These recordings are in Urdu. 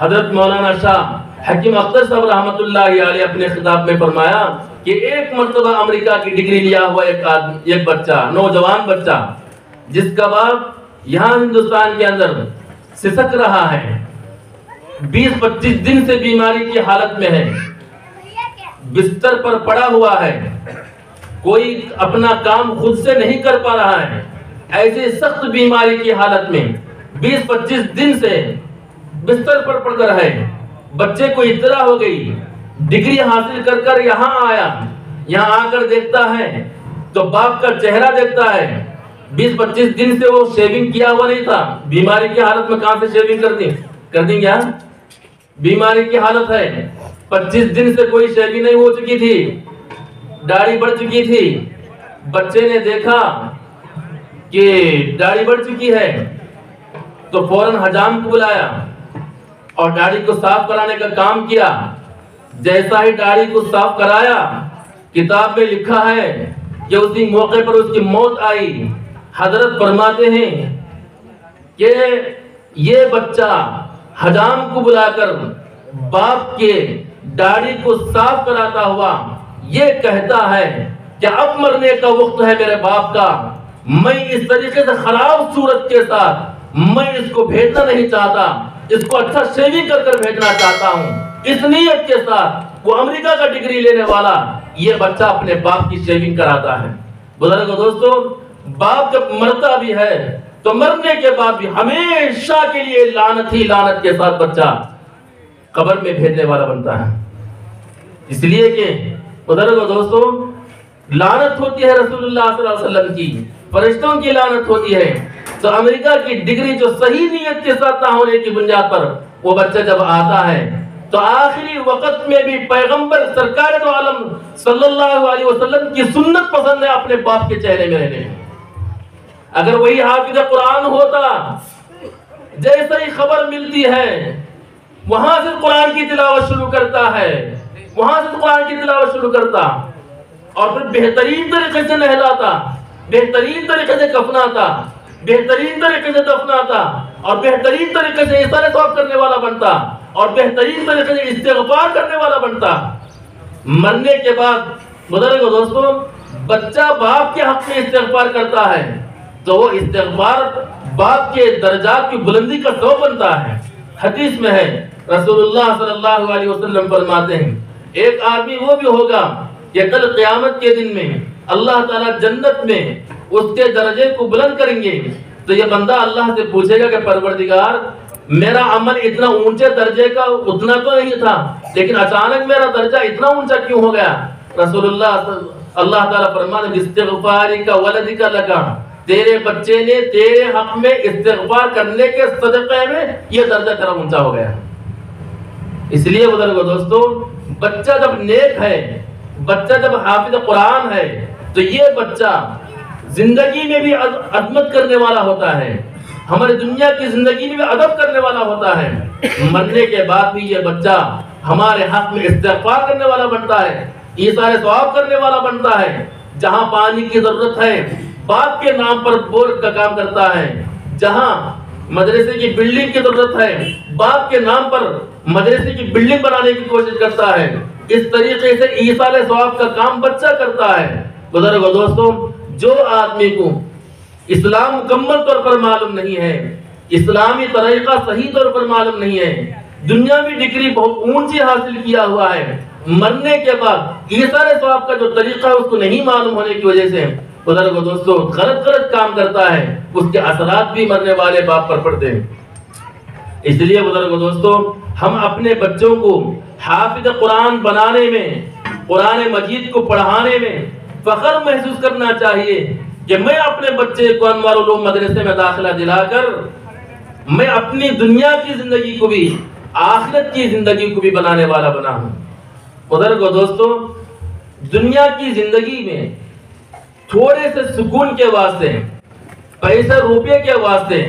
حضرت مولانا شاہ حکیم اختر صاحب رحمۃ اللہ علیہ اپنے خطاب میں فرمایا کہ ایک مرتبہ امریکہ کی ڈگری لیا ہوا ایک بچہ، نوجوان بچہ، جس کا باپ یہاں ہندوستان کے اندر سسک رہا ہے، 20-25 دن سے بیماری کی حالت میں ہے، بستر پر پڑا ہوا ہے، کوئی اپنا کام خود سے نہیں کر پا رہا ہے، ایسی سخت بیماری کی حالت میں 20-25 دن سے بستر پر پڑ کر ہے، بچے کو اطلاع ہو گئی، ڈگری حاصل کر کر یہاں آیا، یہاں آ کر دیکھتا ہے تو باپ کا چہرہ دیکھتا ہے، 20-25 دن سے وہ شیونگ کیا ہوا نہیں تھا، بیماری کی حالت میں کہاں سے شیونگ کر دیں کیا؟ بیماری کی حالت ہے، 25 دن سے کوئی شیونگ نہیں ہو چکی تھی، داڑھی بڑھ چکی تھی، بچے نے دیکھا کہ داڑھی بڑھ چکی ہے تو فوراً حجام کو بلایا اور داڑھی کو صاف کرانے کا کام کیا۔ جیسا ہی داڑھی کو صاف کرایا، کتاب میں لکھا ہے کہ اسی موقع پر اس کی موت آئی۔ حضرت فرماتے ہیں کہ یہ بچہ حجام کو بلا کر باپ کے داڑھی کو صاف کراتا ہوا یہ کہتا ہے کہ اب مرنے کا وقت ہے میرے باپ کا، میں اس طریقے سے خراب صورت کے ساتھ میں اس کو بھیجنا نہیں چاہتا، اس کو اچھا شیونگ کر کر بھیجنا چاہتا ہوں۔ اس نیت کے ساتھ وہ امریکہ کا ڈگری لینے والا یہ بچہ اپنے باپ کی شیونگ کراتا ہے۔ بزرگوں دوستو، باپ جب مرتا بھی ہے تو مرنے کے بعد بھی ہمیشہ کے لیے لعنت ہی لعنت کے ساتھ بچہ قبر میں بھیجنے والا بنتا ہے۔ اس لیے کہ بزرگوں دوستو، لعنت ہوتی ہے رسول اللہ صلی اللہ علیہ وسلم کی، فرشتوں کی لعنت ہوتی ہے، تو امریکہ کی ڈگری جو صحیح نیت کے ساتھ نہ ہونے کی بنیاد پر وہ بچہ جب آتا ہے تو آخری وقت میں بھی پیغمبر سرکار دو عالم صلی اللہ علیہ وسلم کی سنت پسند ہے اپنے باپ کے چہرے میں رہنے۔ اگر وہی حافظ قرآن ہوتا، جیسے ہی خبر ملتی ہے وہاں سے قرآن کی تلاوت شروع کرتا ہے، وہاں سے قرآن کی تلاوت شروع کرتا اور پھر بہترین طریقے سے نہلاتا، بہترین طریقے سے کفناتا، بہترین طریقے سے دفناتا اور بہترین طریقے سے احسان ثواب کرنے والا بنتا اور بہترین طریقے سے استغفار کرنے والا بنتا۔ مرنے کے بعد بزرگوں دوستوں، بچہ باپ کے حق میں استغفار کرتا ہے تو وہ استغفار باپ کے درجات کی بلندی کا سبب بنتا ہے۔ حدیث میں ہے، رسول اللہ صلی اللہ علیہ وسلم فرماتے ہیں ایک آدمی وہ بھی ہوگا کہ کل قیامت کے دن میں اللہ تعالیٰ جنت میں اس کے درجے کو بلند کریں گے تو یہ بندہ اللہ سے پوچھے گا کہ پروردگار میرا عمل اتنا اونچے درجے کا اتنا تو نہیں تھا، لیکن اچانک میرا درجہ اتنا اونچا کیوں ہو گیا؟ رسول اللہ تعالیٰ فرماتے ہیں استغفاری کا ولدک لگا، تیرے بچے نے تیرے حق میں استغفار کرنے کے صدقے میں یہ درجہ تیرا اونچا ہو گیا۔ اس لیے بزرگوں دوستو، بچہ جب نیک ہے، بچہ جب حافظ قرآن ہے تو یہ بچہ زندگی میں بھی عظمت کرنے والا ہوتا ہے، ہماری دنیا کی زندگی میں بھی ادب کرنے والا ہوتا ہے، مرنے کے بعد بھی یہ بچہ ہمارے حق میں استغفار کرنے والا بنتا ہے، ایثار ثواب کرنے والا بنتا ہے۔ جہاں پانی کی ضرورت ہے باپ کے نام پر بور کا کام کرتا ہے، جہاں مدرسے کی بلڈنگ کی ضرورت ہے باپ کے نام پر مدرسے کی بلڈنگ بنانے کی کوشش کرتا ہے۔ اس طریقے سے ایثار ثواب کا کام بچہ کرتا ہے۔ بزرگوں دوستوں، جو آدمی کو اسلام مکمل طور پر معلوم نہیں ہے، اسلامی طریقہ صحیح طور پر معلوم نہیں ہے، دنیاوی ڈگری بہت اونچی حاصل کیا ہوا ہے، مرنے کے بعد ایثار ثواب کا جو طریقہ ہے اس کو نہیں معلوم ہونے کی وجہ سے بزرگوں دوستوں غلط کام کرتا ہے، اس کے اثرات بھی مرنے والے باپ پر پڑتے ہیں۔ اس لیے بزرگوں دوستوں، ہم اپنے بچوں کو حافظ قرآن بنانے میں، قرآن مجید کو پڑھانے میں فخر محسوس کرنا چاہیے کہ میں اپنے بچے کو انوار العلوم مدرسے میں داخلہ دلا کر میں اپنی دنیا کی زندگی کو بھی آخرت کی زندگی کو بھی بنانے والا بنا ہوں۔ بزرگوں دوستوں، دنیا کی زندگی میں تھوڑے سے سکون کے واسطے، پیسے روپے کے واسطے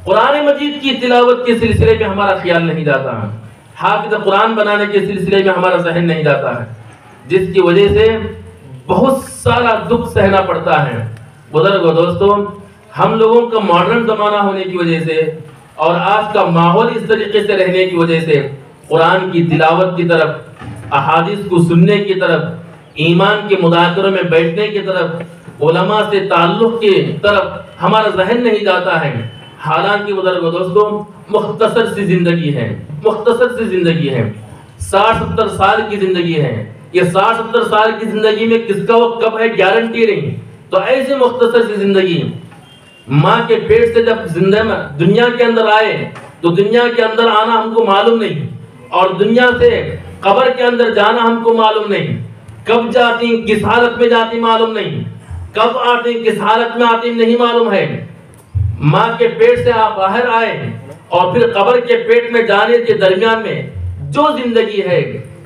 قرآن مجید کی تلاوت کے سلسلے میں ہمارا خیال نہیں جاتا ہے، حافظ قرآن بنانے کے سلسلے میں ہمارا ذہن نہیں جاتا ہے، جس کی وجہ سے بہت سارا دکھ سہنا پڑتا ہے۔ بزرگوں دوستوں، ہم لوگوں کا ماڈرن زمانہ ہونے کی وجہ سے اور آج کا ماحول اس طریقے سے رہنے کی وجہ سے قرآن کی تلاوت کی طرف، احادیث کو سننے کی طرف، ایمان کے مذاکروں میں بیٹھنے کی طرف، علماء سے تعلق کی طرف ہمارا ذہن نہیں جاتا ہے۔ حالانکہ بزرگوں دوستوں مختصر سی زندگی ہے، مختصر سی زندگی ہے، 60-70 سال کی زندگی ہے۔ یہ 60-70 سال کی زندگی میں کس کا وقت کب ہے گارنٹی نہیں۔ تو ایسی مختصر سی زندگی، ماں کے پیٹ سے جب دنیا کے اندر آئے تو دنیا کے اندر آنا ہم کو معلوم نہیں، اور دنیا سے قبر کے اندر جانا ہم کو معلوم نہیں، کب جاتی کس حالت میں جاتی معلوم نہیں، کب آتی کس حالت میں آتی نہیں معلوم ہے۔ ماں کے پیٹ سے آپ باہر آئے اور پھر قبر کے پیٹ میں جانے کے درمیان میں جو زندگی ہے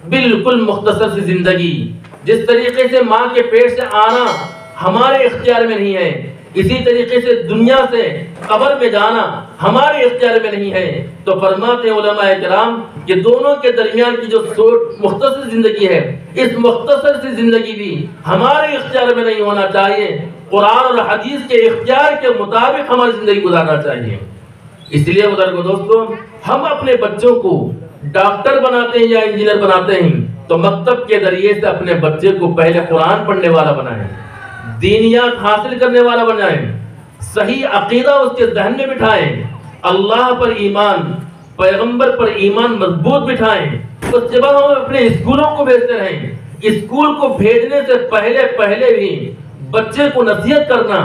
بالکل مختصر سی زندگی۔ جس طریقے سے ماں کے پیٹ سے آنا ہمارے اختیار میں نہیں ہے، اسی طریقے سے دنیا سے قبر میں جانا ہمارے اختیار میں نہیں ہے۔ تو فرماتے ہیں علماء کرام کہ دونوں کے درمیان کی جو مختصر زندگی ہے، اس مختصر سی زندگی بھی ہمارے اختیار میں نہیں ہونا چاہیے، قرآن اور حدیث کے اختیار کے مطابق ہماری زندگی گزارنا چاہیے۔ اس لیے بزرگوں دوستوں ہم اپنے بچوں کو ڈاکٹر بناتے ہیں یا انجینئر بناتے ہیں تو مکتب کے ذریعے سے اپنے بچے کو پہلے قرآن پڑھنے والا بنائیں، دینیات حاصل کرنے والا بنائیں، صحیح عقیدہ اس کے ذہن میں بٹھائیں، اللہ پر ایمان، پیغمبر پر ایمان مضبوط بٹھائیں۔ اس کے بعد ہم اپنے اسکولوں کو بھیجتے رہیں۔ اسکول کو بھیجنے سے پہلے بھی بچے کو نصیحت کرنا،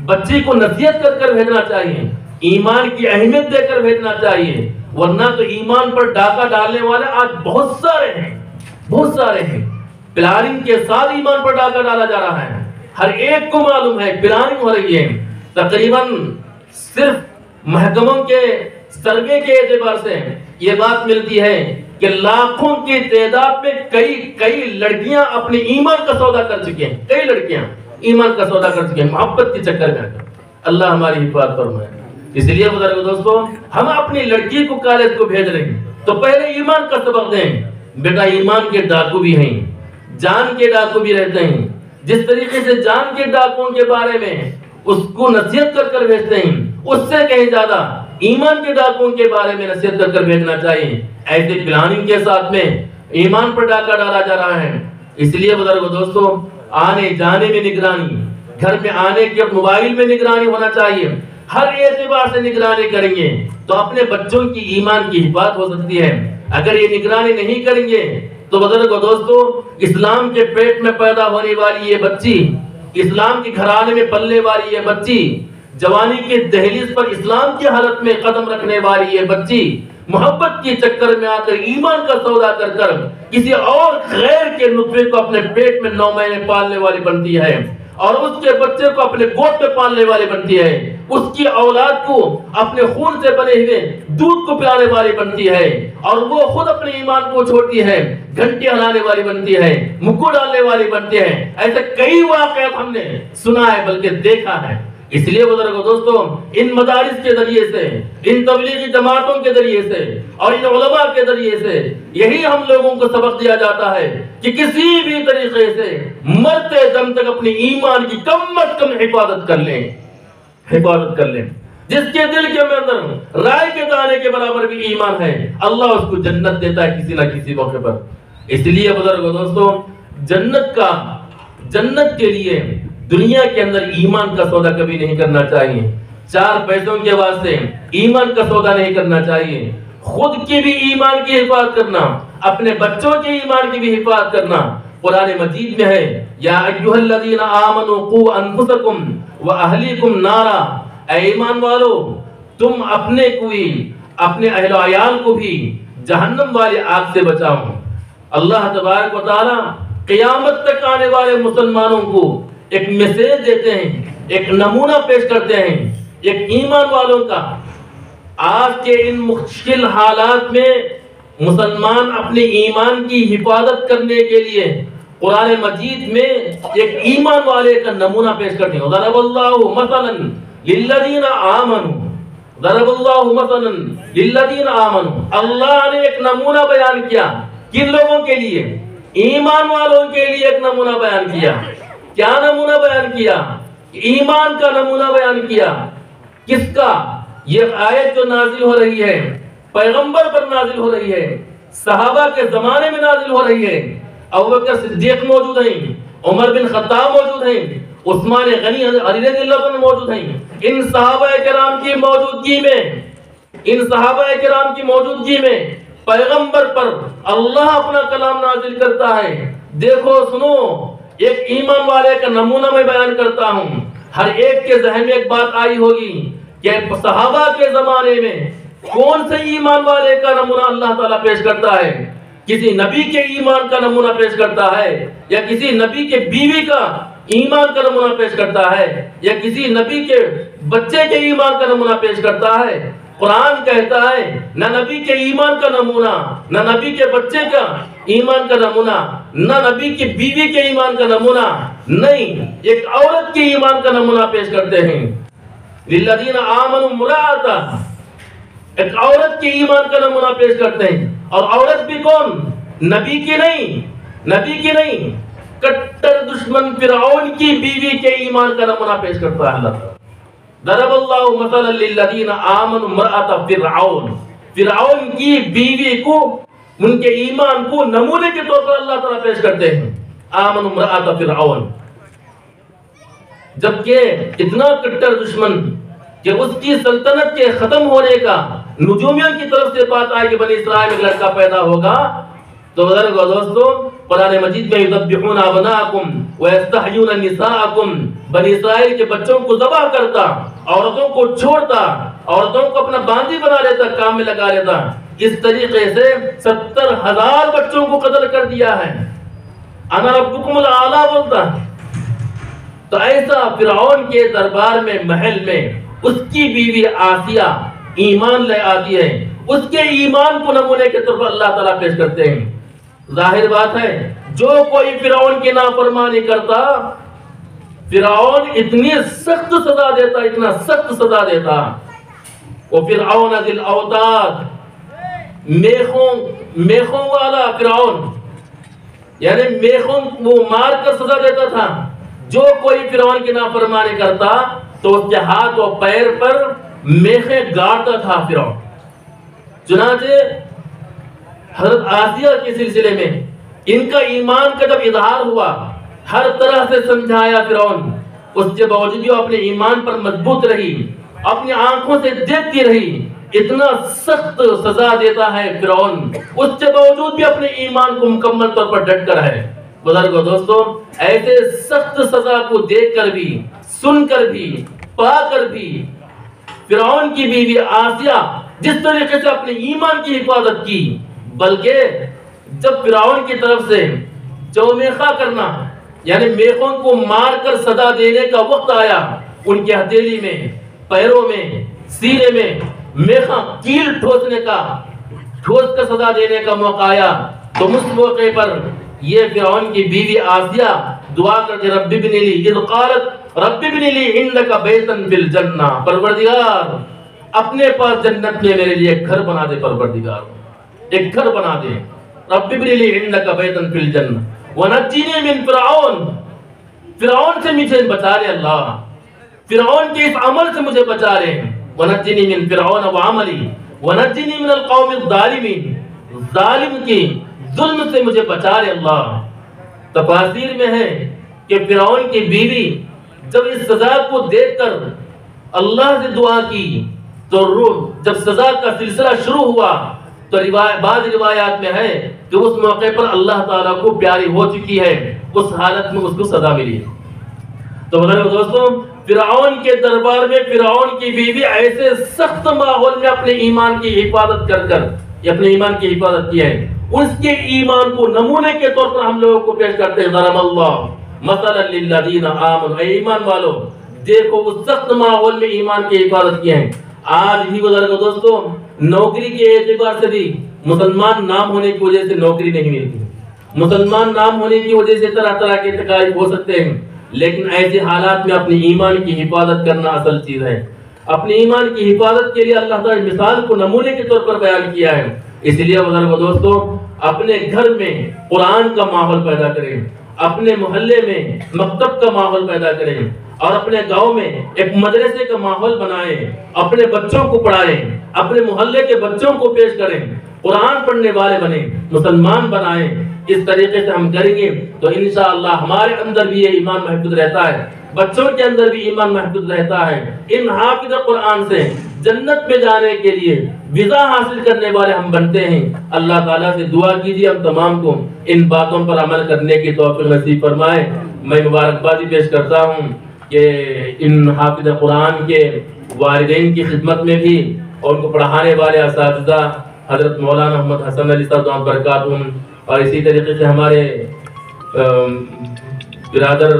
بچے کو نصیحت کر بھیجنا چاہیے، ایمان کی اہمیت دے کر بھیجنا چاہیے، ورنہ تو ایمان پر ڈاکہ ڈالنے والے آج بہت سارے ہیں، بہت سارے ہیں۔ پلاننگ کے ساتھ ایمان پر ڈاکہ ڈالا جا رہا ہے، ہر ایک کو معلوم ہے پلاننگ ہو رہی ہے۔ تقریباً صرف محکموں کے سروے کے اعتبار سے یہ بات ملتی ہے کہ لاکھوں کی تعداد میں کئی لڑکیاں اپنے ایمان کا سودا کر چکے ہیں، کئی لڑکیاں ایمان کا سودا کر چکے ہیں محبت کے چکر میں۔ اللہ ہماری حفاظت فرمائے۔ اس لیے بزرگوں دوستوں ہم اپنی لڑکی کو کالج کو بھیج رہے ہیں تو پہلے ایمان کا سبق دیں۔ بیٹا ایمان کے ڈاکو بھی ہیں، جان کے ڈاکو بھی رہتے ہیں۔ جس طریقے سے جان کے ڈاکوؤں کے بارے میں اس کو نصیحت کر بھیجتے ہیں، اس سے کہیں زیادہ ایمان کے ڈاکوؤں کے بارے میں نصیحت کر بھیجنا چاہیے۔ ایسے پلاننگ کے ساتھ میں ایمان پر ڈاکہ ڈالا جا رہا ہے۔ اس لیے بزرگوں دوستوں آنے جانے میں نگرانی، گھر میں آنے کے موبائل میں نگرانی ہونا چاہیے۔ ہر اعتبار سے نگرانی کریں گے تو اپنے بچوں کی ایمان کی حفاظت ہو سکتی ہے۔ اگر یہ نگرانی نہیں کریں گے تو بزرگوں دوستوں اسلام کے پیٹ میں پیدا ہونے والی یہ بچی، اسلام کے گھرانے میں پلنے والی یہ بچی، جوانی کے دہلیز پر اسلام کی حالت میں قدم رکھنے والی یہ بچی محبت کے چکر میں آ کر ایمان کا سودا کر کسی اور غیر کے نطفے کو اپنے پیٹ میں 9 مہینے پالنے والی بنتی ہے، اور اس کے بچے کو اپنے گود میں پالنے والی بنتی ہے، اس کی اولاد کو اپنے خون سے بنے ہوئے دودھ کو پلانے والی بنتی ہے، اور وہ خود اپنے ایمان کو چھوڑتی ہے، گھنٹی ہلانے والی بنتی ہے، مکو ڈالنے والی بنتی ہے۔ ایسے کئی واقعات ہم نے سنا ہے بلکہ دیکھا ہے۔ اس لیے بزرگوں دوستوں ان مدارس کے ذریعے سے، ان تبلیغی جماعتوں کے ذریعے سے اور ان علماء کے ذریعے سے یہی ہم لوگوں کو سبق دیا جاتا ہے کہ کسی بھی طریقے سے مرتے دم تک اپنی ایمان کی کم از کم حفاظت کر لیں، حفاظت کر لیں۔ جس کے دل کے اندر رائے کے دانے کے برابر بھی ایمان ہے اللہ اس کو جنت دیتا ہے کسی نہ کسی موقع پر۔ اس لیے بزرگوں دوستوں جنت کے لیے دنیا کے اندر ایمان کا سودا کبھی نہیں کرنا چاہیے، 4 پیسوں کے واسطے ایمان کا سودا نہیں کرنا چاہیے۔ خود کی بھی ایمان کی حفاظت کرنا، اپنے بچوں کے ایمان کی بھی حفاظت کرنا۔ قرآن مجید میں ہے یا ایھا الذین آمنوا قوا انفسکم واہلیکم نارا، اے ایمان والو تم اپنے کو بھی اپنے اہل و عیال کو بھی جہنم والی آگ سے بچاؤ۔ اللہ تبارک و تعالی قیامت تک آنے والے مسلمانوں کو ایک میسیج دیتے ہیں، ایک نمونہ پیش کرتے ہیں ایک ایمان والوں کا۔ آج کے ان مشکل حالات میں مسلمان اپنے ایمان کی حفاظت کرنے کے لیے قرآن مجید میں ایک ایمان والے کا نمونہ پیش کرتے ہیں۔ ضرب اللہ مثلا للذین آمنوا، ضرب اللہ مثلا للذین آمنوا، اللہ نے ایک نمونہ بیان کیا کن لوگوں کے لیے؟ ایمان والوں کے لیے ایک نمونہ بیان کیا۔ کیا نمونہ بیان کیا؟ ایمان کا نمونہ بیان کیا۔ کس کا؟ یہ آیت جو نازل ہو رہی ہے پیغمبر پر نازل ہو رہی ہے، صحابہ کے زمانے میں نازل ہو رہی ہے۔ ابوبکر صدیق موجود ہیں، عمر بن خطاب موجود ہیں، عثمان غنی علی رضی اللہ عنہ موجود ہیں۔ ان صحابہ کرام کی موجودگی میں پیغمبر پر اللہ اپنا کلام نازل کرتا ہے۔ دیکھو سنو، ایک ایمان والے کا نمونہ میں بیان کرتا ہوں۔ ہر ایک کے ذہن میں ایک بات آئی ہوگی کہ صحابہ کے زمانے میں کون سے ایمان والے کا نمونہ اللہ تعالیٰ پیش کرتا ہے؟ کسی نبی کے ایمان کا نمونہ پیش کرتا ہے، یا کسی نبی کے بیوی کا ایمان کا نمونہ پیش کرتا ہے، یا کسی نبی کے بچے کے ایمان کا نمونہ پیش کرتا ہے؟ قرآن کہتا ہے نہ نبی کے ایمان کا نمونہ، نہ نبی کے بچے کا ایمان کا نمونہ، نہ نبی کی بیوی کے ایمان کا نمونہ، نہیں، ایک عورت کے ایمان کا نمونہ پیش کرتے ہیں۔ للذین آمنوا امرأۃ، ایک عورت کے ایمان کا نمونہ پیش کرتے ہیں، اور عورت بھی کون؟ نبی کی نہیں، کٹر دشمن فرعون کی بیوی کے ایمان کا نمونہ پیش کرتا ہے اللہ تعالیٰ۔ ضرب اللہ مثلا للذین آمنوا امرأۃ فرعون کی بیوی کو، ان کے ایمان کو نمونے کے طور پر اللہ تعالیٰ پیش کرتے ہیں۔ آمنوا امرأۃ فرعون، جبکہ اتنا کٹر دشمن کہ اس کی سلطنت کے ختم ہونے کا نجومیوں کی طرف سے بات آئی کہ بنی اسرائیل میں لڑکا پیدا ہوگا، تو بزرگ و دوستو قرآن مجید میں یذبحون ابناءکم ویستحیون نساءکم، بنی اسرائیل کے بچوں کو ذبح کرتا، عورتوں کو چھوڑتا، عورتوں کو اپنا باندھی بنا لیتا، کام میں لگا لیتا۔ اس طریقے سے 70,000 بچوں کو قتل کر دیا ہے۔ انا ربکم الاعلی بولتا۔ تو ایسا فرعون کے دربار میں، محل میں، اس کی بیوی آسیہ ایمان لے آتی ہے، اس کے ایمان کو نمونے کے طور پر اللہ تعالیٰ پیش کرتے ہیں۔ ظاہر بات ہے جو کوئی فرعون کی نافرمانی کرتا، فرعون اتنی سخت سزا دیتا، اتنا سخت سزا دیتا۔ وہ فرعون ذی الاوتاد، میخوں والا فرعون، یعنی میخوں وہ مار کر سزا دیتا تھا۔ جو کوئی فرعون کی نافرمانی کرتا تو اس کے ہاتھ و پیر پر میخیں گاڑتا تھا فرعون۔ چنانچہ حضرت آسیہ کے سلسلے میں ان کا ایمان کا جب اظہار ہوا، ہر طرح سے سمجھایا فرعون، اس کے باوجود وہ اپنے ایمان پر مضبوط رہی، اپنی آنکھوں سے دیکھتی رہی۔ اتنا سخت سزا دیتا ہے فرعون، اس کے باوجود بھی اپنے ایمان کو مکمل طور پر ڈٹ کر ہے۔ بزرگو دوستو، ایسے سخت سزا کو دیکھ کر بھی، سن کر بھی، پا کر بھی فرعون کی بیوی آسیہ جس طریقے سے اپنے ایمان کی حفاظت کی، بلکہ جب فرعون کی طرف سے چومیخا کرنا یعنی میخوں کو مار کر سزا دینے کا وقت آیا، ان کی ہتھیلی میں، پیروں میں، سینے میں میخاں کیل ٹھوس کا سزا دینے کا موقع آیا، تو اس موقع پر یہ فرعون کی بیوی آسیہ دعا کرتے رب ابن لی، اذ قالت رب ابن لی عندک بیتا فی الجنہ، پروردگار اپنے پاس جنت میں میرے لیے ایک گھر بنا دے، پروردگار ایک گھر بنا دے، رب ابن لی عندک بیتا فی الجنہ ونجنی من فرعون سے مجھے بچا لے اللہ، فرعون کے اس عمل سے مجھے بچا لے، ونجنی من فرعون وعملی ونجنی من القوم الظالمین، ظالم کی ظلم سے مجھے بچا لے اللہ۔ تفاسیر میں ہے کہ فرعون کی بیوی جب اس سزا کو دیکھ کر اللہ سے دعا کی تو جب سزا کا سلسلہ شروع ہوا تو بعض روایات میں ہے کہ اس موقع پر اللہ تعالیٰ کو پیاری ہو چکی ہے، اس حالت میں اس کو سزا ملی۔ تو بزرگو دوستوں، فرعون کے دربار میں فرعون کی بیوی ایسے سخت ماحول میں اپنے ایمان کی حفاظت اپنے ایمان کی حفاظت کی ہے، اس کے ایمان کو نمونے کے طور پر ہم لوگوں کو پیش کرتے ہیں۔ ضرب اللہ مثلا للذین آمنوا، اے ایمان والو دیکھو اس سخت ماحول میں ایمان کی حفاظت کی ہے۔ آج بھی بزرگو دوستوں، نوکری کے اعتبار سے بھی مسلمان نام ہونے کی وجہ سے نوکری نہیں ملتی، مسلمان نام ہونے کی وجہ سے طرح طرح کے تکالیف ہو سکتے ہیں، لیکن ایسے حالات میں اپنے ایمان کی حفاظت کرنا اصل چیز ہے۔ اپنے ایمان کی حفاظت کے لیے اللہ تعالی مثال کو نمونے کے طور پر بیان کیا ہے۔ اس لیے بزرگو دوستو، اپنے گھر میں قرآن کا ماحول پیدا کریں، اپنے محلے میں مکتب کا ماحول پیدا کریں اور اپنے گاؤں میں ایک مدرسے کا ماحول بنائیں، اپنے بچوں کو پڑھائیں، اپنے محلے کے بچوں کو پیش کریں، قرآن پڑھنے والے بنیں، مسلمان بنائیں۔ اس طریقے سے ہم کریں گے تو انشاءاللہ ہمارے اندر بھی یہ ایمان محفوظ رہتا ہے، بچوں کے اندر بھی ایمان محفوظ رہتا ہے۔ ان حافظ قرآن سے جنت میں جانے کے لیے ویزا حاصل کرنے والے ہم بنتے ہیں۔ اللہ تعالیٰ سے دعا کیجیے ہم تمام کو ان باتوں پر عمل کرنے کی توفیق نصیب فرمائے۔ میں مبارکبادی پیش کرتا ہوں کہ ان حافظ قرآن کے والدین کی خدمت میں بھی اور ان کو پڑھانے والے اساتذہ حضرت مولانا محمد حسن علی صاحب برکاتہ، اور اسی طریقے سے ہمارے برادر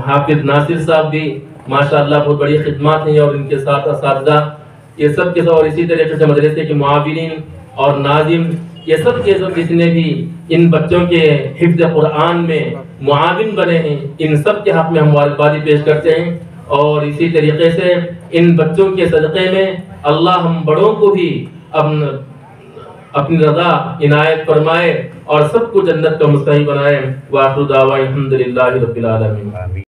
حافظ ناصر صاحب بھی ماشاءاللہ بہت بڑی خدمات ہیں، اور ان کے ساتھ اساتذہ یہ سب کے ساتھ، اور اسی طریقے سے مدرسے کے معاونین اور ناظم یہ سب کے سب جتنے بھی ان بچوں کے حفظ قرآن میں معاون بنے ہیں، ان سب کے حق میں ہم مبارکبادی پیش کرتے ہیں۔ اور اسی طریقے سے ان بچوں کے صدقے میں اللہ ہم بڑوں کو بھی اپنی رضا عنایت فرمائے اور سب کو جنت کا مستحق بنائے۔ وآخر دعوانا الحمدللہ رب العالمین۔